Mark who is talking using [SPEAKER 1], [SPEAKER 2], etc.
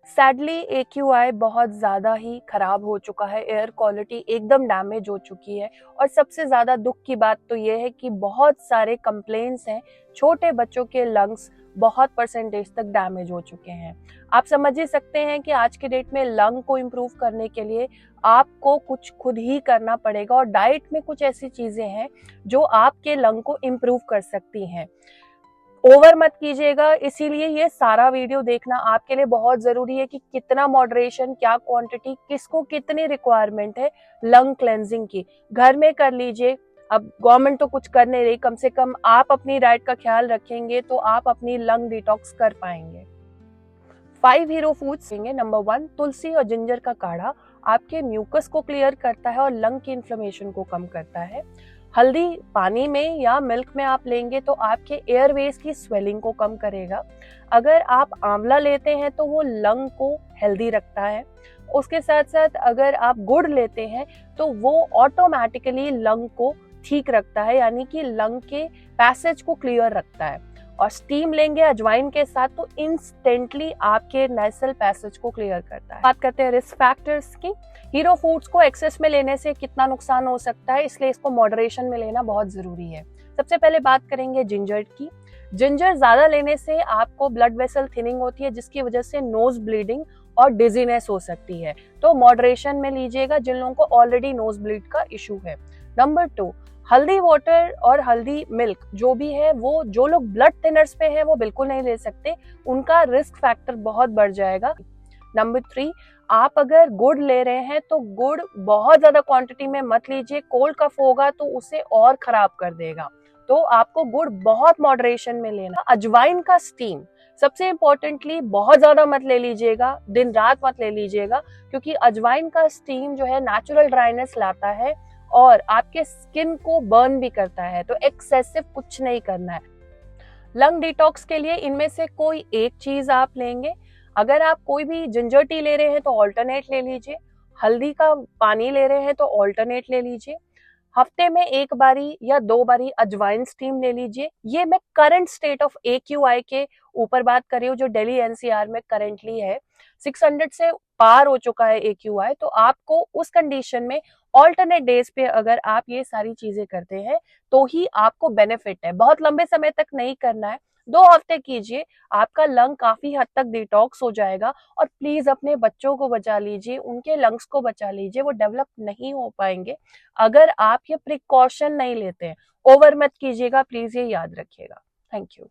[SPEAKER 1] Sadly AQI बहुत ज़्यादा ही ख़राब हो चुका है, एयर क्वालिटी एकदम डैमेज हो चुकी है। और सबसे ज़्यादा दुख की बात तो ये है कि बहुत सारे कंप्लेंट्स हैं, छोटे बच्चों के लंग्स बहुत परसेंटेज तक डैमेज हो चुके हैं। आप समझ ही सकते हैं कि आज के डेट में लंग को इम्प्रूव करने के लिए आपको कुछ खुद ही करना पड़ेगा, और डाइट में कुछ ऐसी चीज़ें हैं जो आपके लंग को इम्प्रूव कर सकती हैं। ओवर मत कीजिएगा, इसीलिए ये सारा वीडियो देखना आपके लिए बहुत जरूरी है कि कितना मॉडरेशन, क्या क्वांटिटी, किसको कितनी रिक्वायरमेंट है लंग क्लेंजिंग की, घर में कर लीजिए। अब गवर्नमेंट तो कुछ कर नहीं रही, कम से कम आप अपनी डाइट का ख्याल रखेंगे तो आप अपनी लंग डिटॉक्स कर पाएंगे। 5 हीरो फूड्स होंगे। नंबर 1, तुलसी और जिंजर का काढ़ा आपके म्यूकस को क्लियर करता है और लंग की इन्फ्लेमेशन को कम करता है। हल्दी पानी में या मिल्क में आप लेंगे तो आपके एयरवेज की स्वेलिंग को कम करेगा। अगर आप आंवला लेते हैं तो वो लंग को हेल्दी रखता है। उसके साथ साथ अगर आप गुड़ लेते हैं तो वो ऑटोमेटिकली लंग को ठीक रखता है, यानी कि लंग के पैसेज को क्लियर रखता है। और स्टीम लेंगे अजवाइन के साथ तो इंस्टेंटली आपके नेसल पैसेज को क्लियर करता है। बात करते हैं रिस्क फैक्टर्स की। हीरो फूड्स को एक्सेस में लेने से कितना नुकसान हो सकता है, इसलिए इसको मॉडरेशन में लेना बहुत जरूरी है। सबसे पहले बात करेंगे जिंजर की। जिंजर ज्यादा लेने से आपको ब्लड वेसल थिनिंग होती है, जिसकी वजह से नोज ब्लीडिंग और डिजीनेस हो सकती है, तो मॉडरेशन में लीजिएगा जिन लोगों को ऑलरेडी नोज ब्लीड का इशू है। नंबर 2, हल्दी वाटर और हल्दी मिल्क जो भी है, वो जो लोग ब्लड थिनर्स पे हैं वो बिल्कुल नहीं ले सकते, उनका रिस्क फैक्टर बहुत बढ़ जाएगा। नंबर 3, आप अगर गुड़ ले रहे हैं तो गुड़ बहुत ज्यादा क्वांटिटी में मत लीजिए, कोल्ड कफ होगा तो उसे और खराब कर देगा, तो आपको गुड़ बहुत मॉडरेशन में लेना। अजवाइन का स्टीम सबसे इंपॉर्टेंटली बहुत ज्यादा मत ले लीजिएगा, दिन रात मत ले लीजिएगा, क्योंकि अजवाइन का स्टीम जो है नेचुरल ड्राइनेस लाता है और आपके स्किन को बर्न भी करता है, तो एक्सेसिव कुछ नहीं करना है। लंग डिटॉक्स के लिए इनमें से कोई एक चीज आप लेंगे। अगर आप कोई भी जिंजर टी ले रहे हैं तो ऑल्टरनेट ले लीजिए, हल्दी का पानी ले रहे हैं तो ऑल्टरनेट ले लीजिए, हफ्ते में 1 बारी या 2 बारी अजवाइन स्टीम ले लीजिए। ये मैं करंट स्टेट ऑफ AQI के ऊपर बात कर रही हूँ, जो दिल्ली NCR में करेंटली है। 600 से पार हो चुका है AQI, तो आपको उस कंडीशन में ऑल्टरनेट डेज पे अगर आप ये सारी चीजें करते हैं तो ही आपको बेनिफिट है। बहुत लंबे समय तक नहीं करना है, 2 हफ्ते कीजिए, आपका लंग काफी हद तक डिटॉक्स हो जाएगा। और प्लीज अपने बच्चों को बचा लीजिए, उनके लंग्स को बचा लीजिए, वो डेवलप नहीं हो पाएंगे अगर आप ये प्रिकॉशन नहीं लेते हैं। ओवर मत कीजिएगा, प्लीज ये याद रखिएगा। Thank you.